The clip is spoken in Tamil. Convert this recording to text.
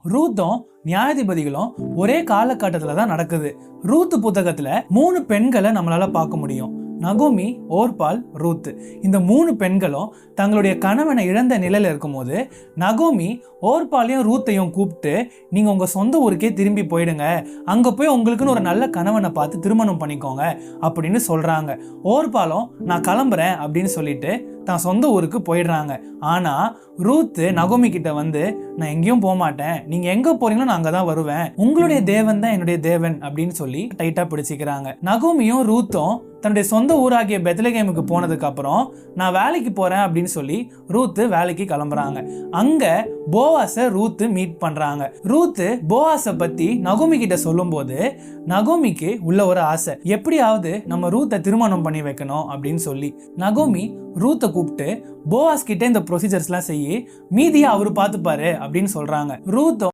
ரூத்தும் நியாயாதிபதிகளும் ஒரே காலகட்டத்துல தான் நடக்குது. ரூத் புத்தகத்துல 3 பெண்களை நம்மளால பார்க்க முடியும். நகோமி, ஓர்பால், ரூத். இந்த 3 பெண்களும் தங்களுடைய கணவனை இழந்த நிலையில இருக்கும்போது நகோமி ஓர்பாலையும் ரூத்தையும் கூப்பிட்டு, நீங்க உங்க சொந்த ஊருக்கே திரும்பி போயிடுங்க, அங்க போய் உங்களுக்குன்னு ஒரு நல்ல கணவனை பார்த்து திருமணம் பண்ணிக்கோங்க அப்படின்னு சொல்றாங்க. ஓர்பாலும் நான் கிளம்புறேன் அப்படின்னு சொல்லிட்டு தான் சொந்த ஊருக்கு போயிடுறாங்க. ஆனா ரூத் நகோமி கிட்ட வந்து, நான் எங்கேயும் போக மாட்டேன், நீங்க எங்க போறீங்களோ நான் அங்கதான் வருவேன், உங்களுடைய தேவன் தான் என்னுடைய தேவன் அப்படின்னு சொல்லி டைட்டா பிடிச்சிக்கிறாங்க. நகோமியும் ரூத்தும் தன்னுடைய சொந்த ஊராகிய பெத்லகேமுக்கு போனதுக்கு அப்புறம் நான் வேலைக்கு போறேன் அப்படின்னு சொல்லி ரூத் வேலைக்கு கிளம்புறாங்க. அங்க போவாஸை ரூத் மீட் பண்றாங்க. ரூத் போவாஸை பத்தி நகோமி கிட்ட சொல்லும் போது நகோமிக்கு உள்ள ஒரு ஆசை, எப்படியாவது நம்ம ரூத்தை திருமணம் பண்ணி வைக்கணும் அப்படின்னு சொல்லி நகோமி ரூத்தை கூப்பிட்டு போவாஸ் கிட்ட இந்த ப்ரொசீஜர்ஸ்லாம் செய்ய, மீதியை அவரு பார்த்துப்பாரு அப்படின்னு சொல்றாங்க. ரூத்